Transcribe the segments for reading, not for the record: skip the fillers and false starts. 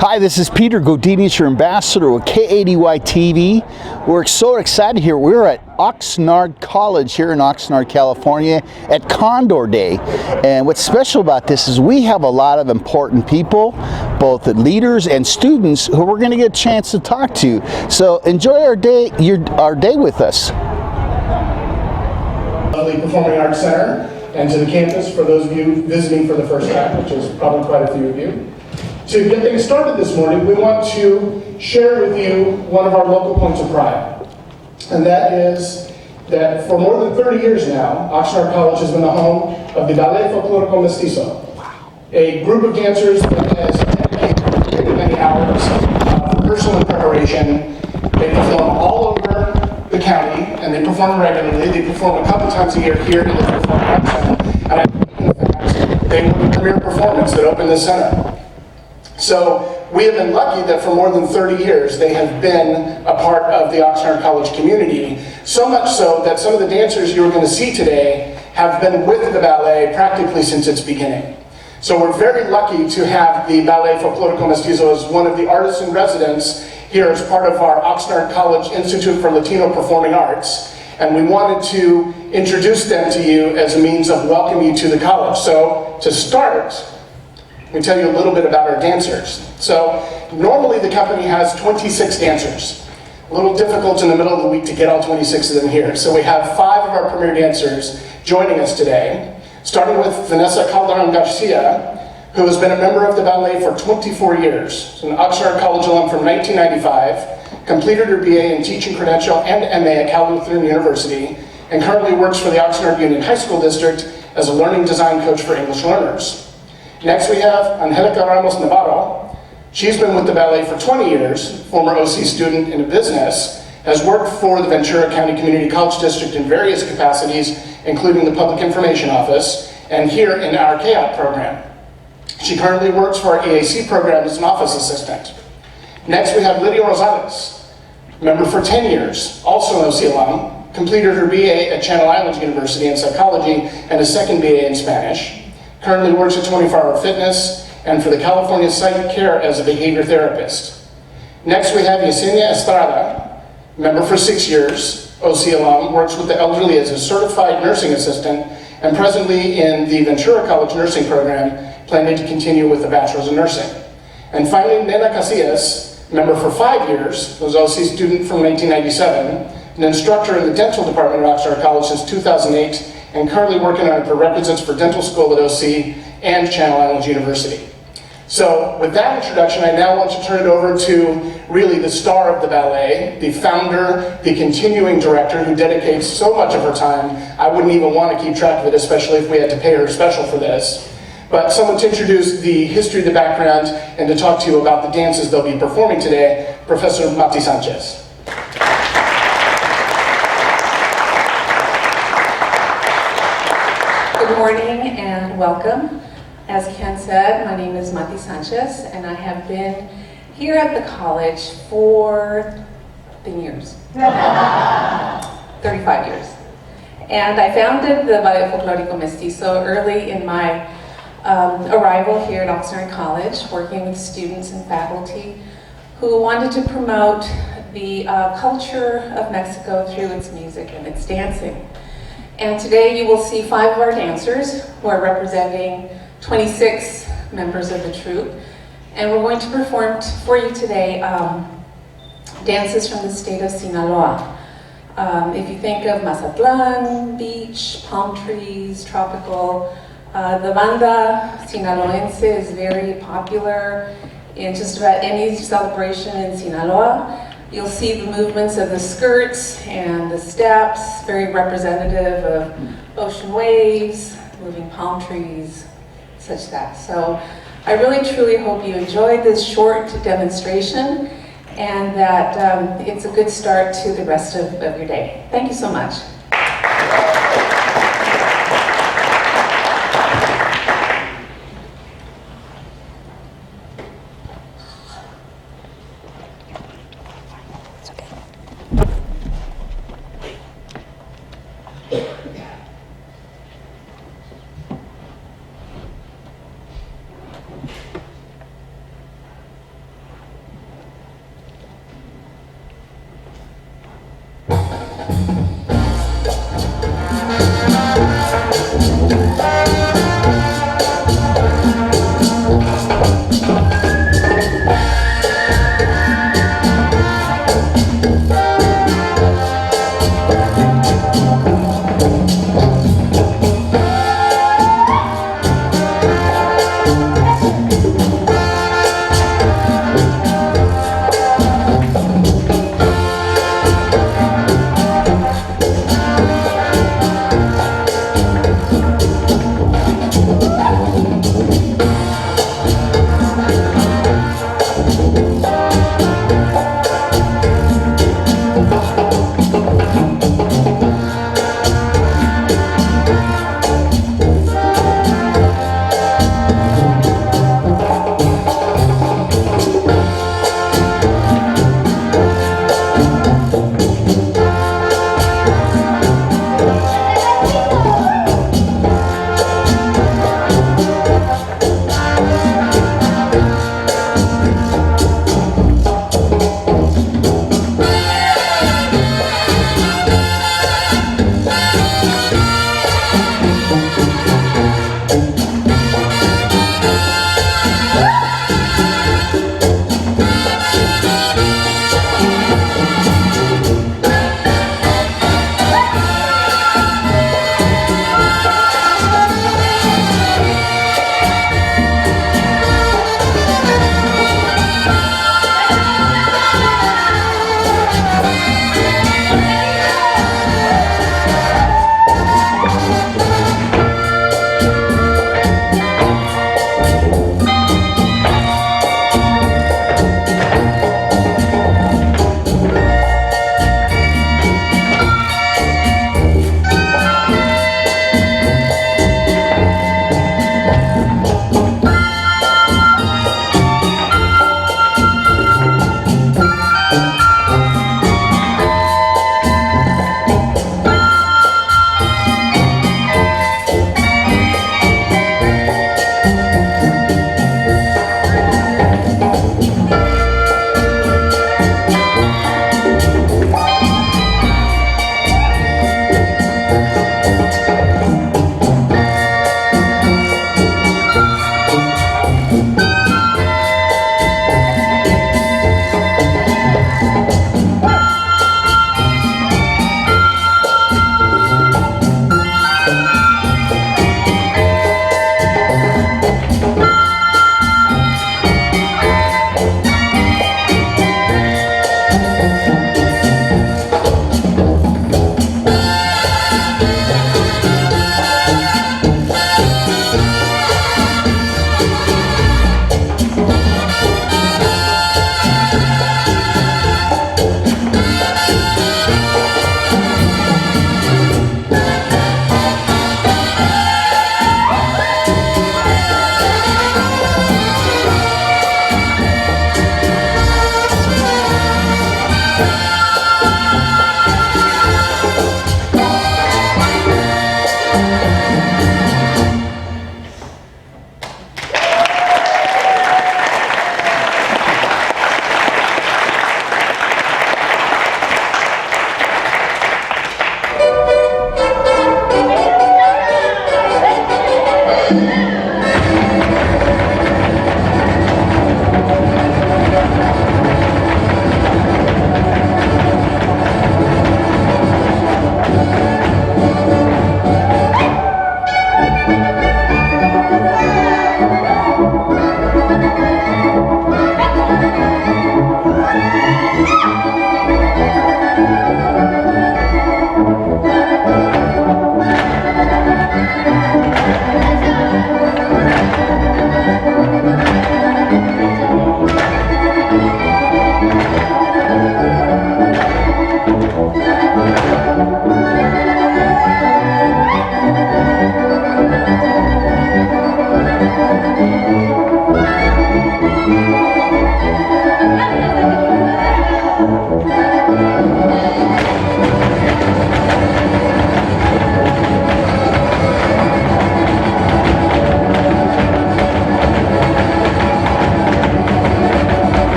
Hi, this is Peter Godinez, your ambassador with KADY TV. We're so excited here. We're at Oxnard College here in Oxnard, California at Condor Day. And what's special about this is we have a lot of important people, both the leaders and students, who we're going to get a chance to talk to. So enjoy our day with us. Lovely Performing Arts Center, and to the campus for those of you visiting for the first time, which is probably quite a few of you. To get things started this morning, we want to share with you one of our local points of pride. And that is that for more than 30 years now, Oxnard College has been the home of the Ballet Folklorico Mestizo, a group of dancers that has dedicated many, many hours of rehearsal and preparation. They perform all over the county, and they perform regularly. They perform a couple times a year here in the Performing Arts Center. And I think, in fact, they were the premier performance that opened this center. So we have been lucky that for more than 30 years they have been a part of the Oxnard College community, so much so that some of the dancers you are going to see today have been with the ballet practically since its beginning. So we're very lucky to have the Ballet Folklorico Mestizo as one of the artists in residence here as part of our Oxnard College Institute for Latino Performing Arts. And we wanted to introduce them to you as a means of welcoming you to the college. So to start, let me tell you a little bit about our dancers. So normally the company has 26 dancers. A little difficult in the middle of the week to get all 26 of them here. So we have 5 of our premier dancers joining us today, starting with Vanessa Calderon Garcia, who has been a member of the ballet for 24 years. She's an Oxnard College alum from 1995, completed her BA in Teaching Credential and MA at Cal Lutheran University, and currently works for the Oxnard Union High School District as a learning design coach for English learners. Next we have Angelica Ramos Navarro. She's been with the ballet for 20 years, former OC student in a business, has worked for the Ventura County Community College District in various capacities, including the Public Information Office, and here in our KAOT program. She currently works for our EAC program as an office assistant. Next we have Lydia Rosales, member for 10 years, also an OC alum, completed her BA at Channel Islands University in psychology and a second BA in Spanish. Currently works at 24 Hour Fitness and for the California Psych Care as a behavior therapist. Next we have Yesenia Estrada, member for 6 years, OC alum, works with the elderly as a certified nursing assistant and presently in the Ventura College nursing program, planning to continue with the bachelor's in nursing. And finally, Nena Casillas, member for 5 years, was OC student from 1997, an instructor in the dental department at Oxnard College since 2008, and currently working on prerequisites for dental school at OC and Channel Islands University. So with that introduction, I now want to turn it over to really the star of the ballet, the founder, the continuing director who dedicates so much of her time. I wouldn't even want to keep track of it, especially if we had to pay her special for this. But someone to introduce the history, the background, and to talk to you about the dances they'll be performing today, Professor Mati Sanchez. Good morning and welcome. As Ken said, my name is Mati Sanchez and I have been here at the college for 10 years, 35 years. And I founded the Ballet Folklorico Mestizo early in my arrival here at Oxnard College, working with students and faculty who wanted to promote the culture of Mexico through its music and its dancing. And today you will see 5 of our dancers who are representing 26 members of the troupe. And we're going to perform for you today dances from the state of Sinaloa. If you think of Mazatlan, beach, palm trees, tropical, the banda sinaloense is very popular in just about any celebration in Sinaloa. You'll see the movements of the skirts and the steps, very representative of ocean waves, moving palm trees, such that. So I really truly hope you enjoyed this short demonstration and that it's a good start to the rest of your day. Thank you so much.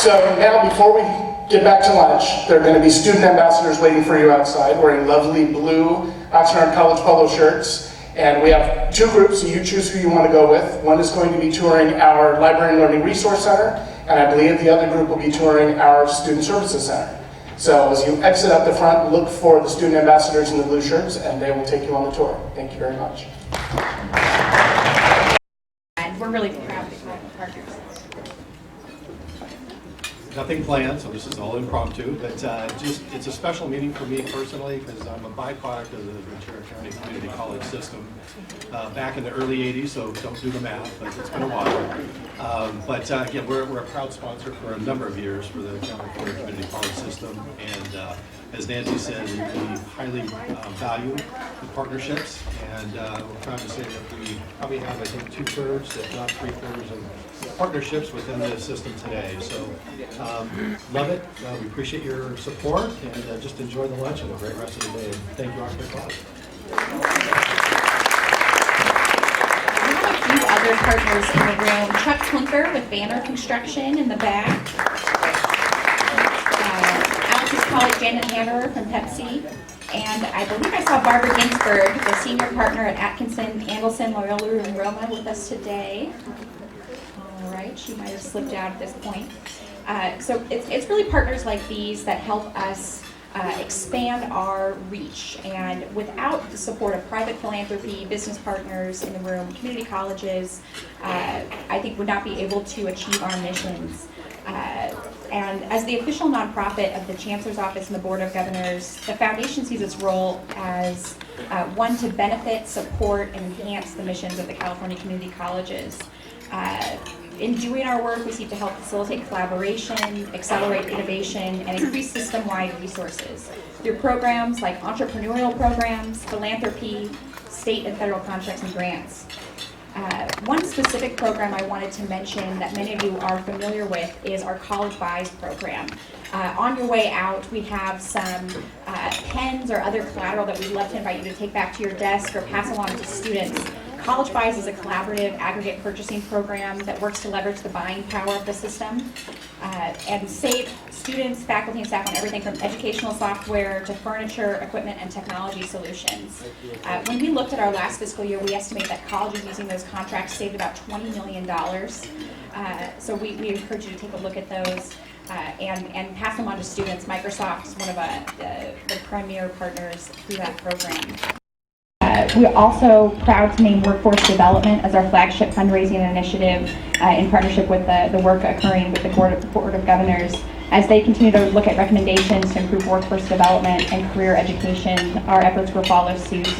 So now, before we get back to lunch, there are going to be student ambassadors waiting for you outside wearing lovely blue Oxnard College polo shirts. And we have two groups, so you choose who you want to go with. One is going to be touring our Library and Learning Resource Center, and I believe the other group will be touring our Student Services Center. So as you exit out the front, look for the student ambassadors in the blue shirts, and they will take you on the tour. Thank you very much. And we're really proud to have partners. Nothing planned, so this is all impromptu, but it's a special meeting for me personally because I'm a byproduct of the Ventura County Community College system back in the early 80s, so don't do the math, but it's been a while. But again, we're a proud sponsor for a number of years for the California Community College system, and as Nancy said, we highly value the partnerships, and we're proud to say that we probably have, I think, 2/3, if not 3/4 of partnerships within the system today. So love it. We appreciate your support, and just enjoy the lunch and a great rest of the day. Thank you, Oxnard College. We have a few other partners in the room. Chuck Clinker with Banner Construction in the back. Alex's colleague Janet Hannerer from Pepsi. And I believe I saw Barbara Ginsberg, the senior partner at Atkinson, Andelson, Loyola, and Roma with us today. All right, she might have slipped out at this point. So it's really partners like these that help us expand our reach, and without the support of private philanthropy, business partners in the room, community colleges, I think would not be able to achieve our missions. And as the official nonprofit of the Chancellor's Office and the Board of Governors, the Foundation sees its role as one to benefit, support, and enhance the missions of the California community colleges. In doing our work, we seek to help facilitate collaboration, accelerate innovation, and increase system-wide resources through programs like entrepreneurial programs, philanthropy, state and federal contracts and grants. One specific program I wanted to mention that many of you are familiar with is our College Buys program. On your way out, we have some pens or other collateral that we'd love to invite you to take back to your desk or pass along to students. College Buys is a collaborative aggregate purchasing program that works to leverage the buying power of the system and save students, faculty, and staff on everything from educational software to furniture, equipment, and technology solutions. When we looked at our last fiscal year, we estimate that colleges using those contracts saved about $20 million. So we encourage you to take a look at those. and pass them on to students. Microsoft is one of the premier partners through that program. We're also proud to name Workforce Development as our flagship fundraising initiative in partnership with the work occurring with the Board of Governors. As they continue to look at recommendations to improve workforce development and career education, our efforts will follow suit,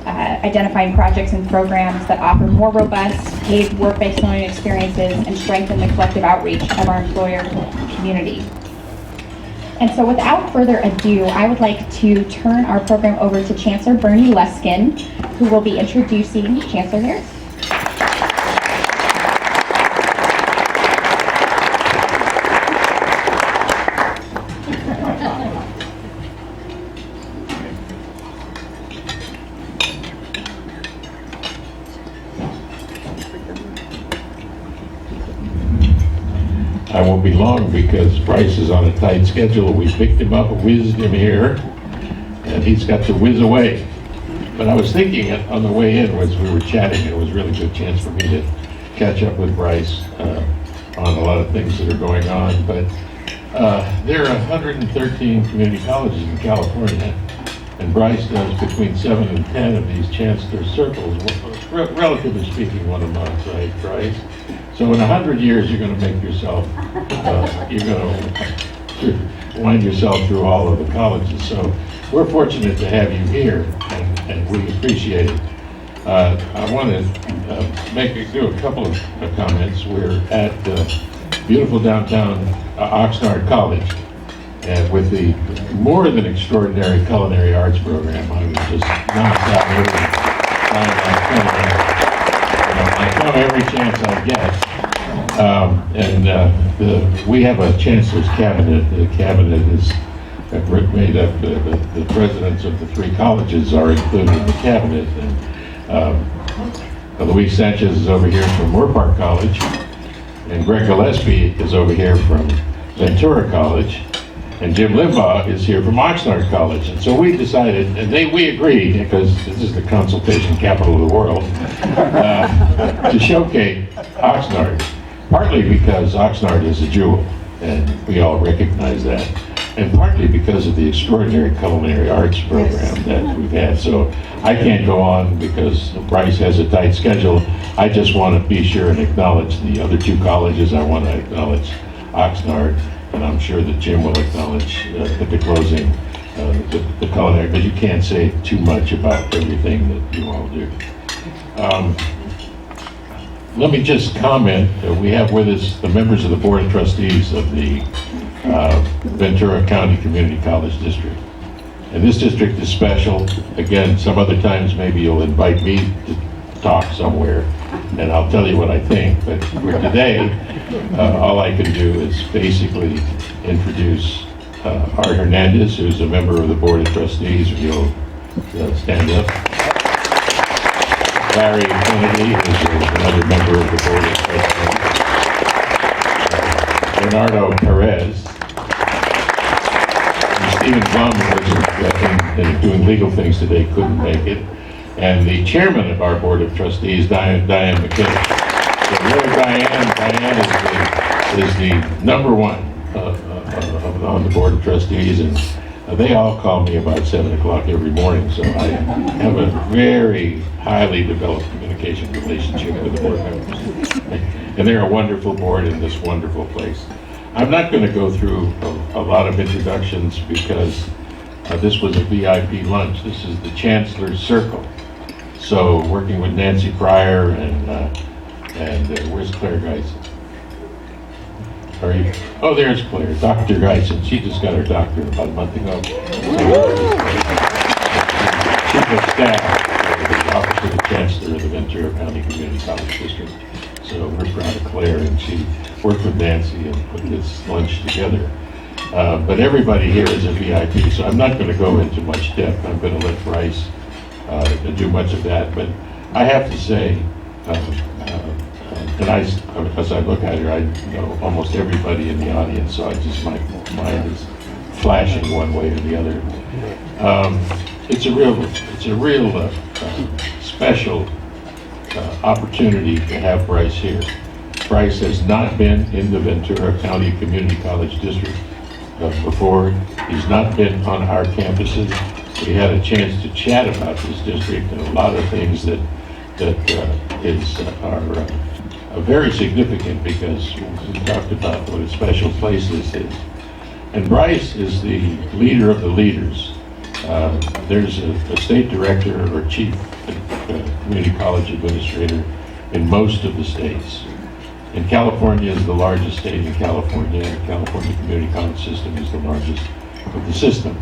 identifying projects and programs that offer more robust, paid work-based learning experiences and strengthen the collective outreach of our employer community. And so without further ado, I would like to turn our program over to Chancellor Bernie Luskin, who will be introducing Chancellor Harris. I won't be long because Bryce is on a tight schedule. We picked him up, whizzed him here, and he's got to whiz away. But I was thinking on the way in as we were chatting, it was a really good chance for me to catch up with Bryce on a lot of things that are going on. But there are 113 community colleges in California, and Bryce does between 7 and 10 of these Chancellor circles, relatively speaking, one a month, right, Bryce? So in 100 years, you're going to make yourself, you're going to wind yourself through all of the colleges. So we're fortunate to have you here, and we appreciate it. I want to do a couple of comments. We're at beautiful downtown Oxnard College, and with the more than extraordinary culinary arts program. I was just knocked out early. I come every chance I get. We have a chancellor's cabinet. The cabinet is made up, the presidents of the 3 colleges are included in the cabinet. And Luis Sanchez is over here from Moore Park College, and Greg Gillespie is over here from Ventura College, and Jim Limbaugh is here from Oxnard College. And so we decided, and we agreed, because this is the consultation capital of the world, to showcase Oxnard, partly because Oxnard is a jewel, and we all recognize that, and partly because of the extraordinary culinary arts program that we've had. So I can't go on because Bryce has a tight schedule. I just want to be sure and acknowledge the other 2 colleges. I want to acknowledge Oxnard, and I'm sure that Jim will acknowledge at the closing the culinary, but you can't say too much about everything that you all do. Let me just comment that we have with us the members of the Board of Trustees of the Ventura County Community College District. And this district is special. Again, some other times maybe you'll invite me to talk somewhere and I'll tell you what I think. But for today, all I can do is basically introduce Art Hernandez, who's a member of the Board of Trustees. If you'll stand up. Larry Kennedy, who's another member of the Board of Trustees. Bernardo Perez. And Stephen Blum, who's doing legal things today, couldn't make it. And the chairman of our Board of Trustees, Diane McKinney. So really, Diane is the number 1 on the Board of Trustees, and they all call me about 7 o'clock every morning, so I have a very highly developed communication relationship with the board members. And they're a wonderful board in this wonderful place. I'm not going to go through a lot of introductions because this was a VIP lunch. This is the Chancellor's Circle. So working with Nancy Pryor and where's Claire Geisen? Are you? Oh, there's Claire, Dr. Geisen. She just got her doctorate about a month ago. Chief of Staff for the Office of the Chancellor of the Ventura County Community College District. So we're proud of Claire, and she worked with Nancy and put this lunch together. But everybody here is a VIP, so I'm not going to go into much depth. I'm going to let Bryce do much of that. But I have to say, and as I look at her, I know almost everybody in the audience, so my mind is flashing one way or the other. It's a real special opportunity to have Bryce here. Bryce has not been in the Ventura County Community College District before. He's not been on our campuses. We had a chance to chat about this district and a lot of things that are very significant, because we talked about what a special place this is. And Bryce is the leader of the leaders. There's a state director or chief community college administrator in most of the states. And California is the largest state in California, and the California Community College System is the largest of the system.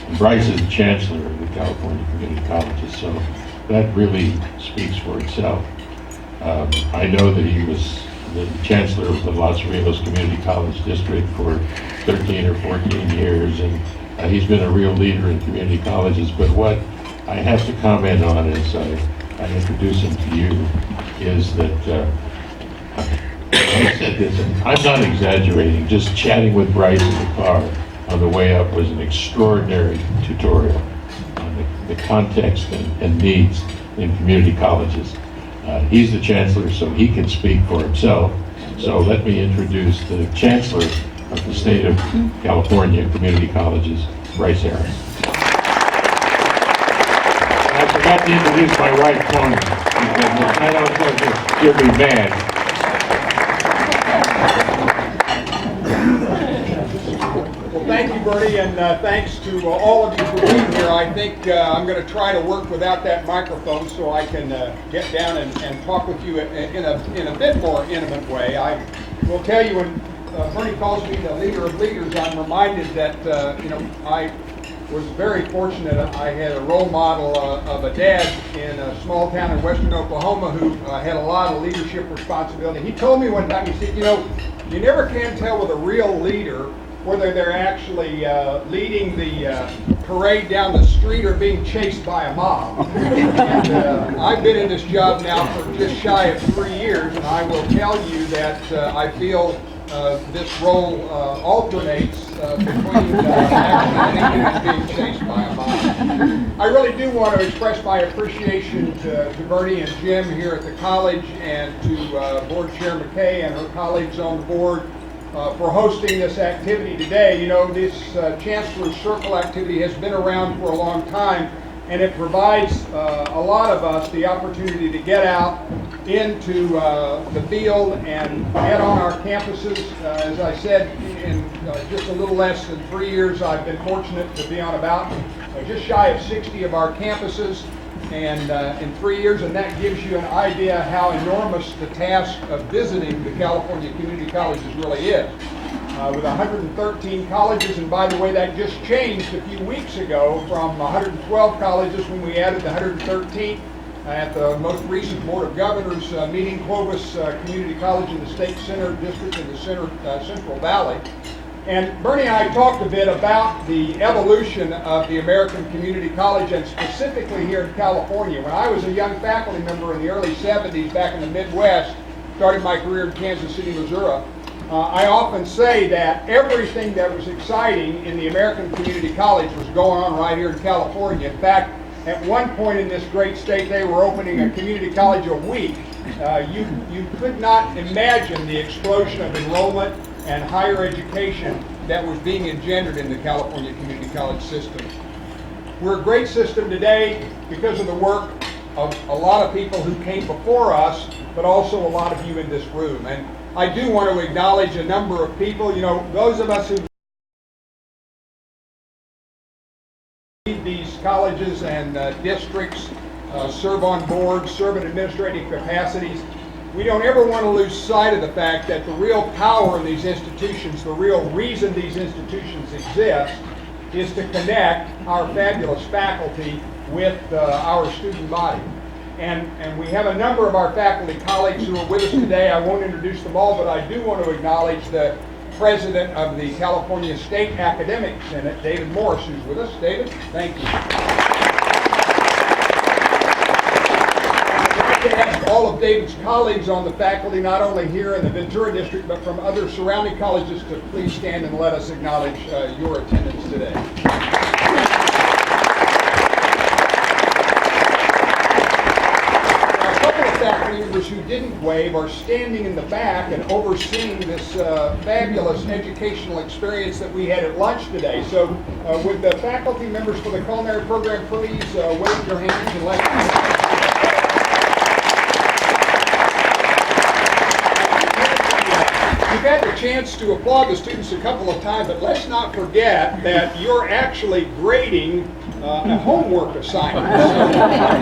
And Bryce is the chancellor of the California Community Colleges, so that really speaks for itself. I know that he was the chancellor of the Los Rios Community College District for 13 or 14 years, and he's been a real leader in community colleges. But what I have to comment on as I introduce him to you is that I said this, and I'm not exaggerating, just chatting with Bryce in the car on the way up was an extraordinary tutorial on the context and needs in community colleges. He's the chancellor, so he can speak for himself. So let me introduce the chancellor of the state of California Community Colleges, Bryce Harris. I forgot to introduce my right corner. I don't know, you'll be mad. Thank you, Bernie, and thanks to all of you for being here. I think I'm going to try to work without that microphone so I can get down and talk with you in a bit more intimate way. I will tell you, when Bernie calls me the leader of leaders, I'm reminded that I was very fortunate. I had a role model of a dad in a small town in western Oklahoma who had a lot of leadership responsibility. He told me one time, he said, you never can tell with a real leader whether they're actually leading the parade down the street or being chased by a mob. And I've been in this job now for just shy of 3 years, and I will tell you that I feel this role alternates between actually leading and being chased by a mob. I really do want to express my appreciation to Bernie and Jim here at the college, and to Board Chair McKay and her colleagues on the board for hosting this activity today. This Chancellor's Circle activity has been around for a long time, and it provides a lot of us the opportunity to get out into the field and get on our campuses. As I said, in just a little less than 3 years, I've been fortunate to be on about just shy of 60 of our campuses, and in 3 years, and that gives you an idea how enormous the task of visiting the California Community Colleges really is. With 113 colleges, and by the way, that just changed a few weeks ago from 112 colleges when we added the 113th at the most recent Board of Governors meeting. Clovis Community College in the State Center District in the Central Valley. And Bernie and I talked a bit about the evolution of the American Community College, and specifically here in California. When I was a young faculty member in the early 70s back in the Midwest, started my career in Kansas City, Missouri, I often say that everything that was exciting in the American Community College was going on right here in California. In fact, at one point in this great state, they were opening a community college a week. You could not imagine the explosion of enrollment and higher education that was being engendered in the California Community College system. We're a great system today because of the work of a lot of people who came before us, but also a lot of you in this room. And I do want to acknowledge a number of people. Those of us who lead these colleges and districts, serve on boards, serve in administrative capacities, we don't ever want to lose sight of the fact that the real power in these institutions, the real reason these institutions exist, is to connect our fabulous faculty with our student body. And we have a number of our faculty colleagues who are with us today. I won't introduce them all, but I do want to acknowledge the president of the California State Academic Senate, David Morris, who's with us. David, thank you. To ask all of David's colleagues on the faculty, not only here in the Ventura District, but from other surrounding colleges, to please stand and let us acknowledge your attendance today. Now, a couple of faculty members members who didn't wave are standing in the back and overseeing this fabulous educational experience that we had at lunch today. So would the faculty members for the culinary program please wave your hands and let You've had the chance to applaud the students a couple of times, but let's not forget that you're actually grading a homework assignment. So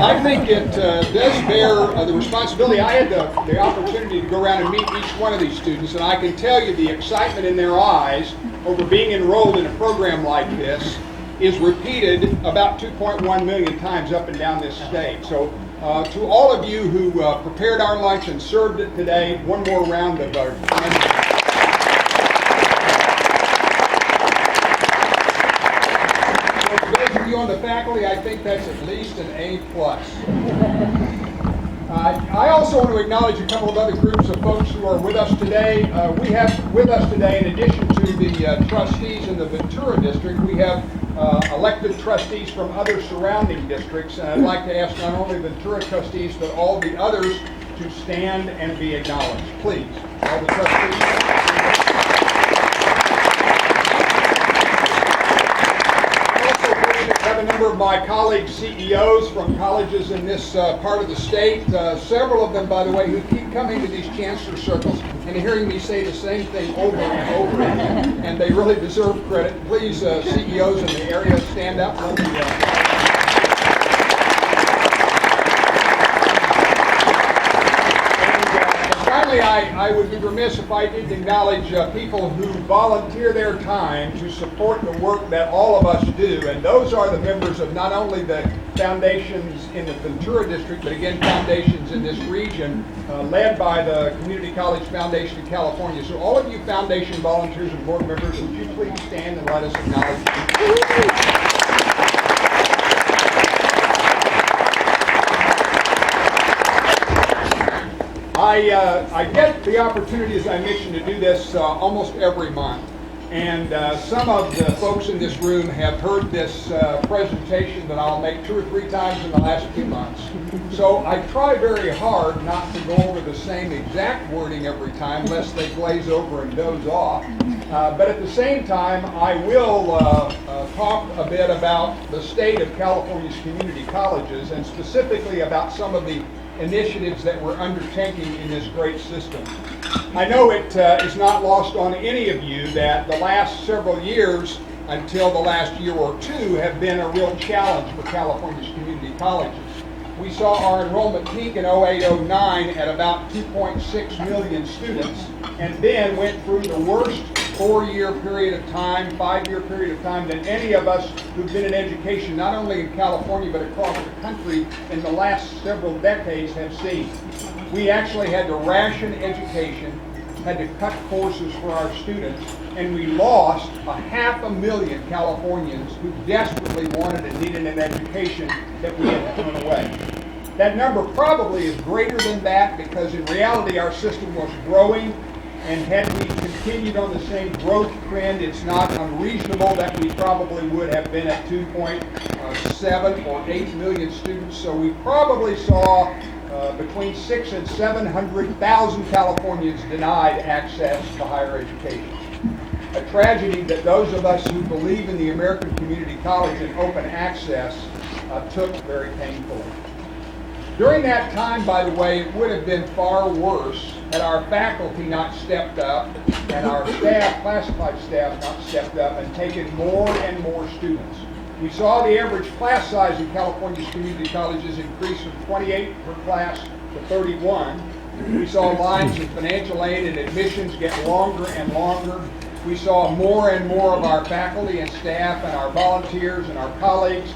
I think it does bear the responsibility. I had the opportunity to go around and meet each one of these students, and I can tell you the excitement in their eyes over being enrolled in a program like this is repeated about 2.1 million times up and down this state. So to all of you who prepared our lunch and served it today, one more round of our on the faculty, I think that's at least an A+. I also want to acknowledge a couple of other groups of folks who are with us today. We have with us today, in addition to the trustees in the Ventura District, we have elected trustees from other surrounding districts. And I'd like to ask not only Ventura trustees, but all the others to stand and be acknowledged. Please, all the trustees. A number of my colleagues, CEOs from colleges in this part of the state, several of them, by the way, who keep coming to these Chancellor circles and hearing me say the same thing over and over again, and they really deserve credit. Please, CEOs in the area, stand up. I would be remiss if I didn't acknowledge people who volunteer their time to support the work that all of us do, and those are the members of not only the foundations in the Ventura District, but again foundations in this region, led by the Community College Foundation in California. So all of you foundation volunteers and board members, would you please stand and let us acknowledge you? I get the opportunity, as I mentioned, to do this almost every month. And some of the folks in this room have heard this presentation that I'll make 2 or 3 times in the last few months. So I try very hard not to go over the same exact wording every time, lest they glaze over and doze off. But at the same time, I will talk a bit about the state of California's community colleges, and specifically about some of the initiatives that we're undertaking in this great system. I know it is not lost on any of you that the last several years, until the last year or two, have been a real challenge for California's community colleges. We saw our enrollment peak in 08-09 at about 2.6 million students, and then went through the worst 4-year period of time, 5-year period of time than any of us who've been in education, not only in California but across the country in the last several decades, have seen. We actually had to ration education, had to cut courses for our students, and we lost 500,000 Californians who desperately wanted and needed an education that we had thrown away. That number probably is greater than that, because in reality our system was growing, and had we continued on the same growth trend, it's not unreasonable that we probably would have been at 2.7 or 8 million students. So we probably saw between 600,000 and 700,000 Californians denied access to higher education. A tragedy that those of us who believe in the American Community College and open access took very painfully. During that time, by the way, it would have been far worse had our faculty not stepped up and our staff, classified staff, not stepped up and taken more and more students. We saw the average class size in California's community colleges increase from 28 per class to 31. We saw lines of financial aid and admissions get longer and longer. We saw more and more of our faculty and staff and our volunteers and our colleagues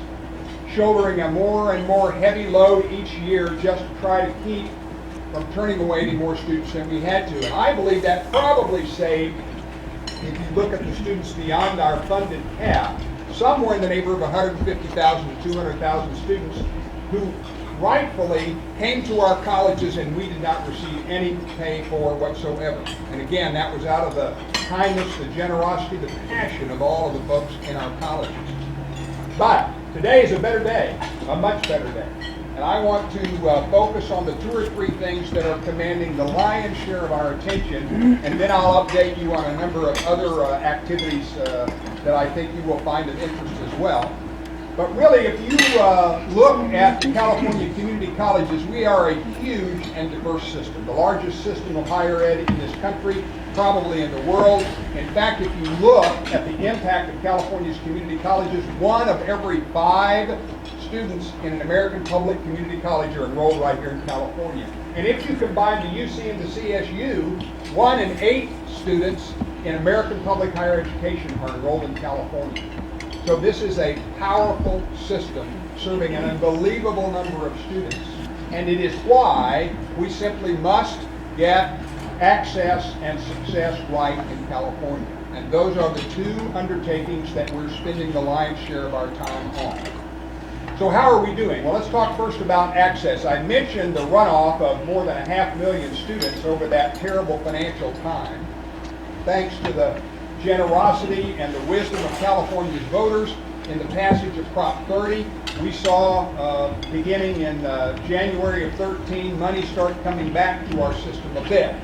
shouldering a more and more heavy load each year just to try to keep from turning away any more students than we had to. And I believe that probably saved, if you look at the students beyond our funded cap, somewhere in the neighborhood of 150,000 to 200,000 students who rightfully came to our colleges and we did not receive any pay for whatsoever. And again, that was out of the kindness, the generosity, the passion of all of the folks in our colleges. But today is a better day, a much better day. And I want to focus on the 2 or 3 things that are commanding the lion's share of our attention, and then I'll update you on a number of other activities that I think you will find of interest as well. But really, if you look at the California community colleges, we are a huge and diverse system, the largest system of higher ed in this country, probably in the world. In fact, if you look at the impact of California's community colleges, 1 of every 5 students in an American public community college are enrolled right here in California. And if you combine the UC and the CSU, 1 in 8 students in American public higher education are enrolled in California. So this is a powerful system serving an unbelievable number of students. And it is why we simply must get access and success right in California. And those are the 2 undertakings that we're spending the lion's share of our time on. So how are we doing? Well, let's talk first about access. I mentioned the runoff of more than 500,000 students over that terrible financial time. Thanks to the generosity and the wisdom of California's voters in the passage of Prop 30, we saw beginning in January of 13, money start coming back to our system a bit.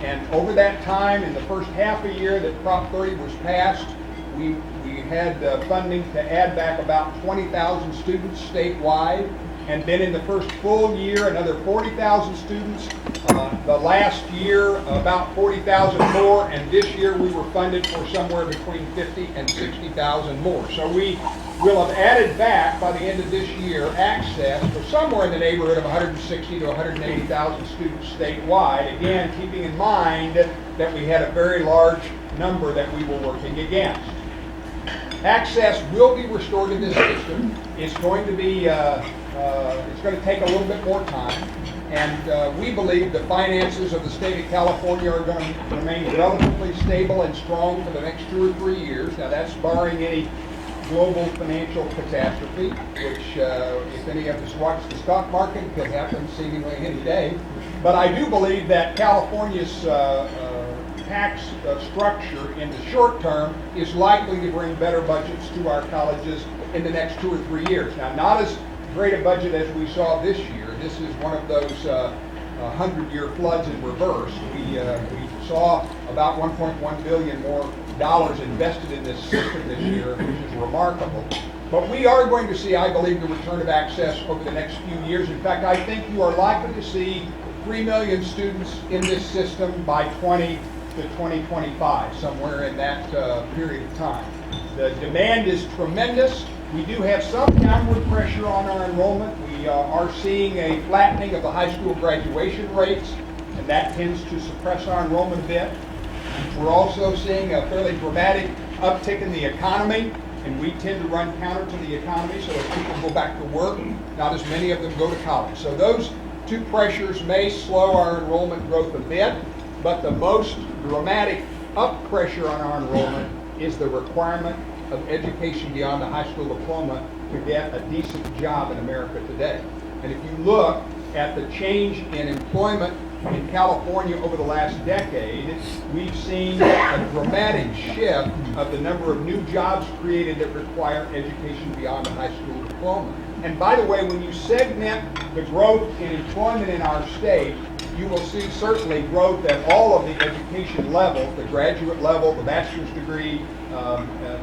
And over that time, in the first half a year that Prop 30 was passed, we had funding to add back about 20,000 students statewide. And then in the first full year, another 40,000 students. The last year, about 40,000 more, and this year we were funded for somewhere between 50 and 60,000 more. So we will have added back, by the end of this year, access for somewhere in the neighborhood of 160 to 180,000 students statewide. Again, keeping in mind that we had a very large number that we were working against. Access will be restored in this system. It's going to be it's going to take a little bit more time, and we believe the finances of the state of California are going to remain relatively stable and strong for the next 2 or 3 years. Now, that's barring any global financial catastrophe, which, if any of us watch the stock market, could happen seemingly any day. But I do believe that California's tax structure in the short term is likely to bring better budgets to our colleges in the next 2 or 3 years. Now, not as great a budget as we saw this year. This is one of those 100-year floods in reverse. We saw about $1.1 billion more dollars invested in this system this year, which is remarkable. But we are going to see, I believe, the return of access over the next few years. In fact, I think you are likely to see 3 million students in this system by 2025, somewhere in that period of time. The demand is tremendous. We do have some downward pressure on our enrollment. We are seeing a flattening of the high school graduation rates, and that tends to suppress our enrollment a bit. We're also seeing a fairly dramatic uptick in the economy, and we tend to run counter to the economy, so as people go back to work, not as many of them go to college. So those 2 pressures may slow our enrollment growth a bit, but the most dramatic up pressure on our enrollment is the requirement of education beyond the high school diploma to get a decent job in America today. And if you look at the change in employment in California over the last decade, we've seen a dramatic shift of the number of new jobs created that require education beyond the high school diploma. And by the way, when you segment the growth in employment in our state, you will see certainly growth at all of the education levels, the graduate level, the bachelor's degree,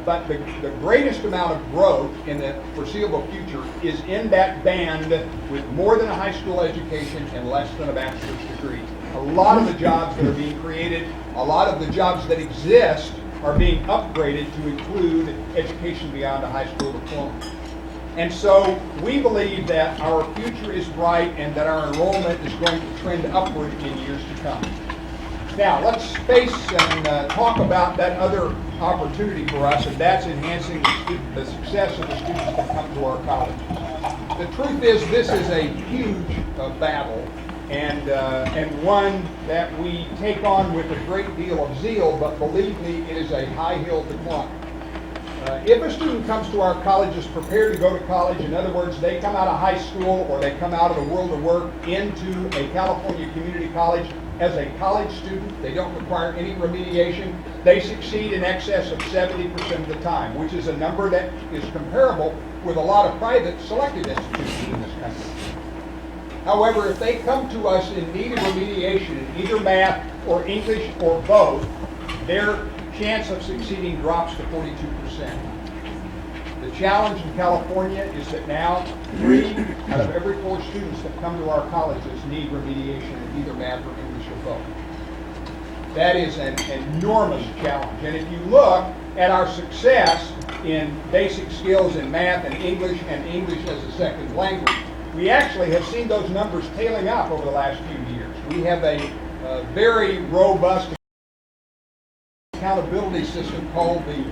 but the greatest amount of growth in the foreseeable future is in that band with more than a high school education and less than a bachelor's degree. A lot of the jobs that are being created, a lot of the jobs that exist are being upgraded to include education beyond a high school diploma. And so we believe that our future is bright and that our enrollment is going to trend upward in years to come. Now, let's face and talk about that other opportunity for us, and that's enhancing the success of the students that come to our colleges. The truth is, this is a huge battle, and one that we take on with a great deal of zeal, but believe me, it is a high hill to climb. If a student comes to our colleges prepared to go to college, in other words, they come out of high school or they come out of the world of work into a California community college as a college student, they don't require any remediation, they succeed in excess of 70% of the time, which is a number that is comparable with a lot of private selected institutions in this country. However, if they come to us in need of remediation in either math or English or both, their chance of succeeding drops to 42%. The challenge in California is that now 3 out of every 4 students that come to our colleges need remediation in either math or English or both. That is an enormous challenge. And if you look at our success in basic skills in math and English as a second language, we actually have seen those numbers tailing off over the last few years. We have a very robust accountability system called the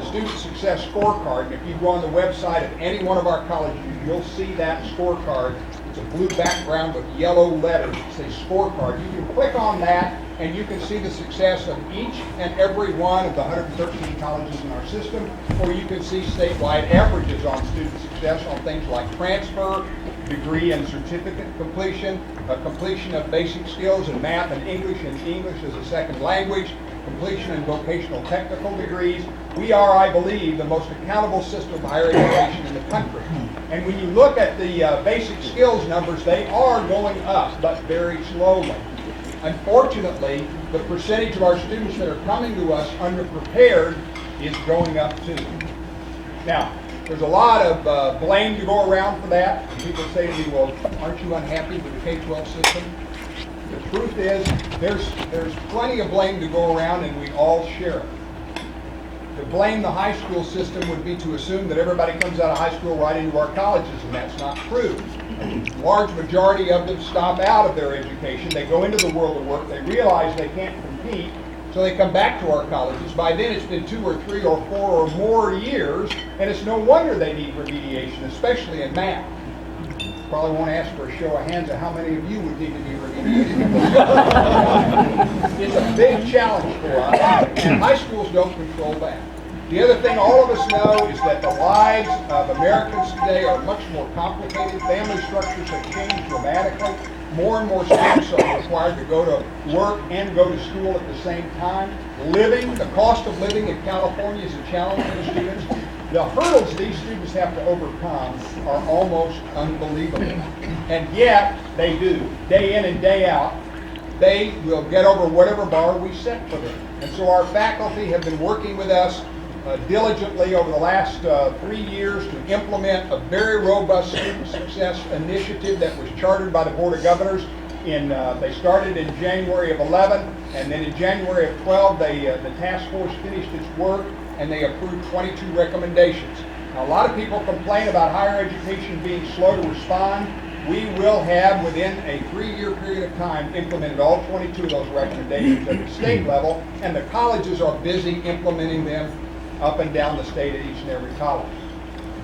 Student Success Scorecard. And if you go on the website of any one of our colleges, you'll see that scorecard. It's a blue background with yellow letters. It says scorecard. You can click on that and you can see the success of each and every one of the 113 colleges in our system, or you can see statewide averages on student success on things like transfer, degree and certificate completion, completion of basic skills in math and English as a second language, completion in vocational technical degrees. We are, I believe, the most accountable system of higher education in the country. And when you look at the basic skills numbers, they are going up, but very slowly. Unfortunately, the percentage of our students that are coming to us underprepared is going up too. Now, there's a lot of blame to go around for that. People say to me, well, aren't you unhappy with the K-12 system? The truth is, there's plenty of blame to go around, and we all share it. To blame the high school system would be to assume that everybody comes out of high school right into our colleges, and that's not true. A large majority of them stop out of their education. They go into the world of work. They realize they can't compete, so they come back to our colleges. By then, it's been 2 or 3 or 4 or more years, and it's no wonder they need remediation, especially in math. Probably won't ask for a show of hands of how many of you would need to be remediated. It's a big challenge for us, and high schools don't control that. The other thing all of us know is that the lives of Americans today are much more complicated. Family structures have changed dramatically. More and more students are required to go to work and go to school at the same time. The cost of living in California is a challenge for the students. The hurdles these students have to overcome are almost unbelievable. And yet, they do. Day in and day out, they will get over whatever bar we set for them. And so our faculty have been working with us diligently over the last 3 years to implement a very robust student success initiative that was chartered by the Board of Governors. They started in January of 11, and then in January of 12, the task force finished its work, and they approved 22 recommendations. Now, a lot of people complain about higher education being slow to respond. We will have, within a 3-year period of time, implemented all 22 of those recommendations at the state level, and the colleges are busy implementing them up and down the state at each and every college.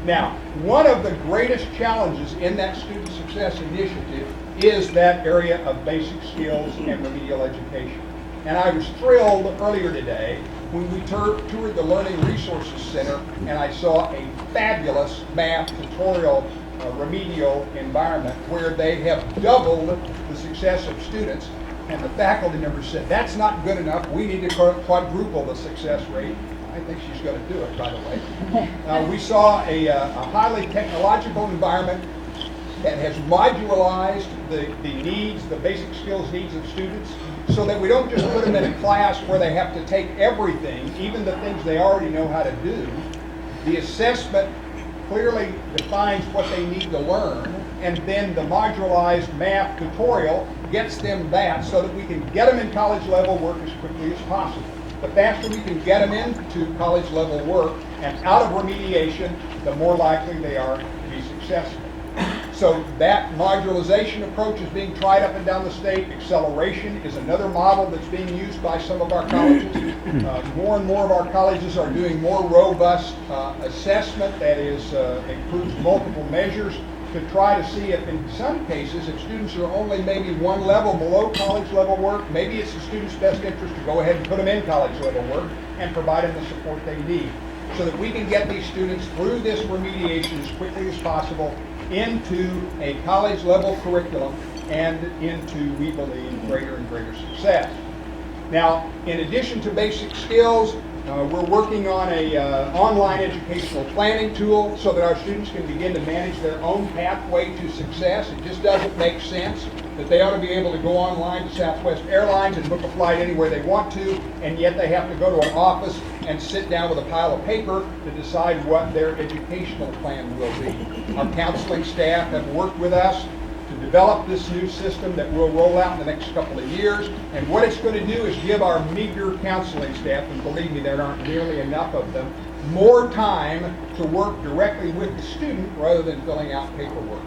Now, one of the greatest challenges in that student success initiative is that area of basic skills and remedial education. And I was thrilled earlier today when we toured the Learning Resources Center, and I saw a fabulous math tutorial remedial environment where they have doubled the success of students. And the faculty members said, that's not good enough. We need to quadruple the success rate. I think she's going to do it, by the way. We saw a highly technological environment that has modularized the basic skills needs of students, so that we don't just put them in a class where they have to take everything, even the things they already know how to do. The assessment clearly defines what they need to learn, and then the modularized math tutorial gets them that so that we can get them in college level work as quickly as possible. The faster we can get them into college level work and out of remediation, the more likely they are to be successful. So that modularization approach is being tried up and down the state. Acceleration is another model that's being used by some of our colleges. More and more of our colleges are doing more robust assessment that includes multiple measures to try to see if, in some cases, if students are only maybe one level below college level work, maybe it's the student's best interest to go ahead and put them in college level work and provide them the support they need, so that we can get these students through this remediation as quickly as possible into a college level curriculum and into, we believe, greater and greater success. Now, in addition to basic skills, We're working on a online educational planning tool so that our students can begin to manage their own pathway to success. It just doesn't make sense that they ought to be able to go online to Southwest Airlines and book a flight anywhere they want to, and yet they have to go to an office and sit down with a pile of paper to decide what their educational plan will be. Our counseling staff have worked with us to develop this new system that we'll roll out in the next couple of years. And what it's going to do is give our meager counseling staff, and believe me, there aren't nearly enough of them, more time to work directly with the student rather than filling out paperwork.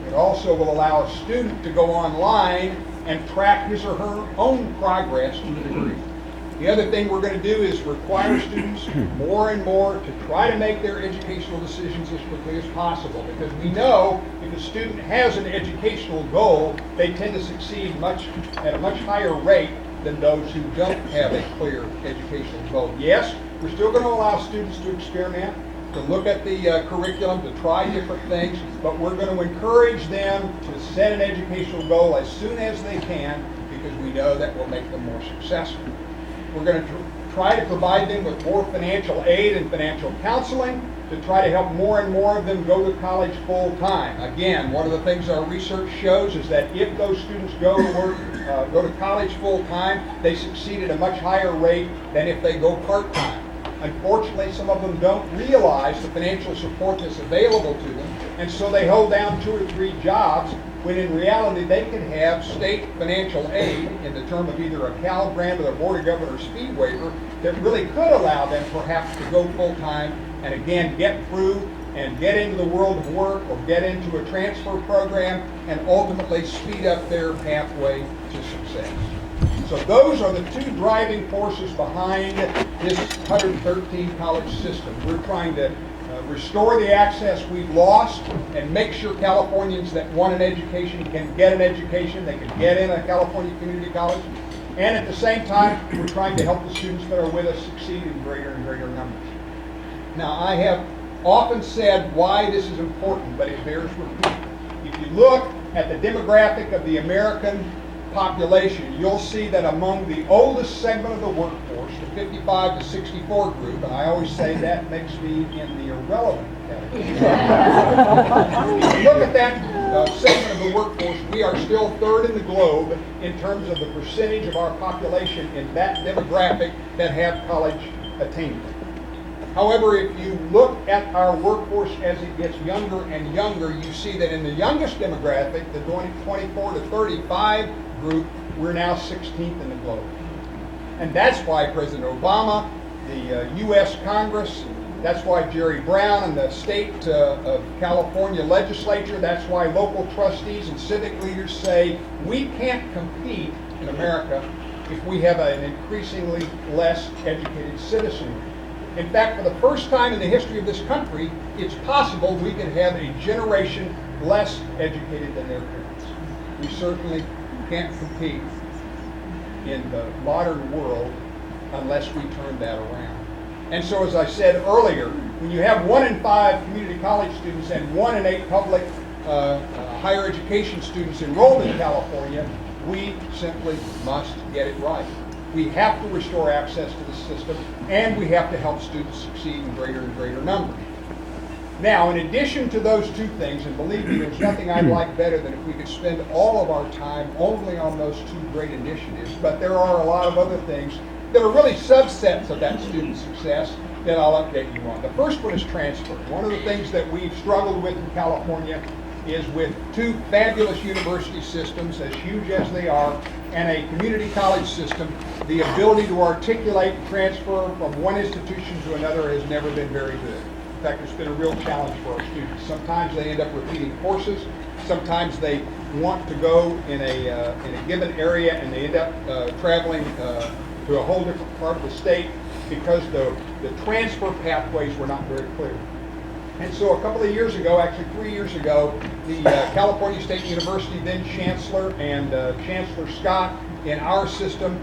It also will allow a student to go online and track his or her own progress to a degree. The other thing we're going to do is require students more and more to try to make their educational decisions as quickly as possible, because we know if a student has an educational goal, they tend to succeed at a much higher rate than those who don't have a clear educational goal. Yes, we're still going to allow students to experiment, to look at the curriculum, to try different things, but we're going to encourage them to set an educational goal as soon as they can, because we know that will make them more successful. We're going to try to provide them with more financial aid and financial counseling to try to help more and more of them go to college full time. Again, one of the things our research shows is that if those students go to college full time, they succeed at a much higher rate than if they go part time. Unfortunately, some of them don't realize the financial support that's available to them, and so they hold down 2 or 3 jobs, when in reality they can have state financial aid in the term of either a Cal grant or a Board of Governors fee waiver that really could allow them perhaps to go full-time and again get through and get into the world of work or get into a transfer program and ultimately speed up their pathway to success. So those are the 2 driving forces behind this 113 college system. We're trying to restore the access we've lost and make sure Californians that want an education can get an education, they can get in a California community college, and at the same time we're trying to help the students that are with us succeed in greater and greater numbers. Now, I have often said why this is important, but it bears repeating. If you look at the demographic of the American population, you'll see that among the oldest segment of the workforce, the 55 to 64 group, and I always say that makes me in the irrelevant category. If you look at that segment of the workforce, we are still 3rd in the globe in terms of the percentage of our population in that demographic that have college attainment. However, if you look at our workforce as it gets younger and younger, you see that in the youngest demographic, the 24 to 35 group, we're now 16th in the globe. And that's why President Obama, the U.S. Congress, that's why Jerry Brown and the state of California legislature, that's why local trustees and civic leaders say we can't compete in America if we have an increasingly less educated citizenry. In fact, for the first time in the history of this country, it's possible we can have a generation less educated than their parents. We certainly can't compete in the modern world unless we turn that around. And so, as I said earlier, when you have 1 in 5 community college students and 1 in 8 public higher education students enrolled in California, we simply must get it right. We have to restore access to the system, and we have to help students succeed in greater and greater numbers. Now, in addition to those 2 things, and believe me, there's nothing I'd like better than if we could spend all of our time only on those 2 great initiatives, but there are a lot of other things that are really subsets of that student success that I'll update you on. The first one is transfer. One of the things that we've struggled with in California is with 2 fabulous university systems, as huge as they are, and a community college system, the ability to articulate and transfer from one institution to another has never been very good. In fact, it's been a real challenge for our students. Sometimes they end up repeating courses. Sometimes they want to go in a given area and they end up traveling to a whole different part of the state because the transfer pathways were not very clear. And so a couple of years ago, actually 3 years ago, the California State University then Chancellor and Chancellor Scott in our system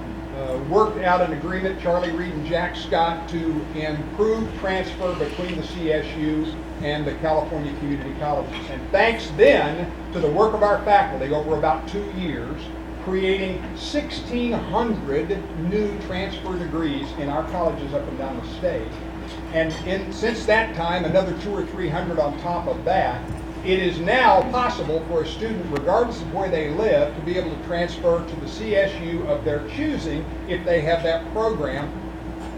worked out an agreement, Charlie Reed and Jack Scott, to improve transfer between the CSUs and the California community colleges. And thanks then to the work of our faculty over about 2 years, creating 1,600 new transfer degrees in our colleges up and down the state. And since that time, another 200 or 300 on top of that. It is now possible for a student, regardless of where they live, to be able to transfer to the CSU of their choosing if they have that program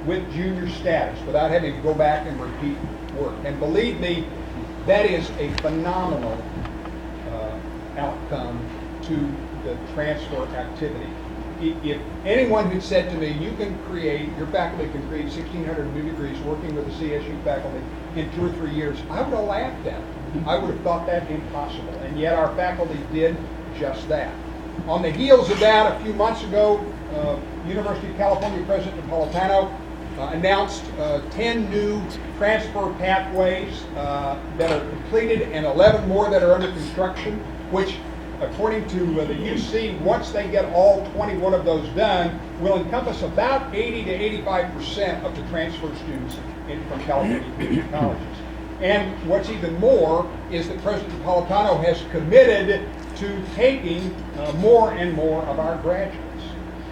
with junior status without having to go back and repeat work. And believe me, that is a phenomenal outcome to the transfer activity. If anyone had said to me, your faculty can create 1,600 new degrees working with the CSU faculty in 2 or 3 years, I would have laughed at it. I would have thought that impossible, and yet our faculty did just that. On the heels of that, a few months ago, University of California President Napolitano announced 10 new transfer pathways that are completed and 11 more that are under construction, which, according to the UC, once they get all 21 of those done, will encompass about 80 to 85% of the transfer students from California community colleges. And what's even more is that President Napolitano has committed to taking more and more of our graduates.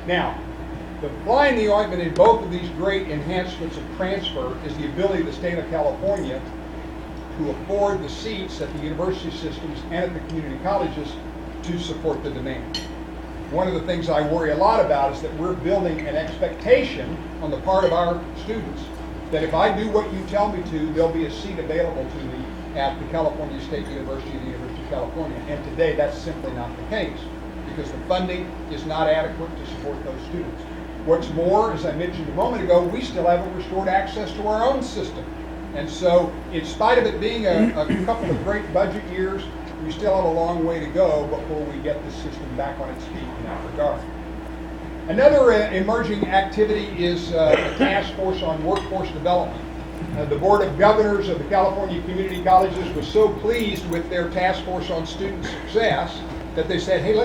Now, the fly in the ointment in both of these great enhancements of transfer is the ability of the state of California to afford the seats at the university systems and at the community colleges to support the demand. One of the things I worry a lot about is that we're building an expectation on the part of our students that if I do what you tell me to, there'll be a seat available to me at the California State University and the University of California. And today, that's simply not the case because the funding is not adequate to support those students. What's more, as I mentioned a moment ago, we still haven't restored access to our own system. And so, in spite of it being a couple of great budget years, we still have a long way to go before we get the system back on its feet in that regard. Another emerging activity is a task force on workforce development. The Board of Governors of the California Community Colleges was so pleased with their task force on student success that they said, hey,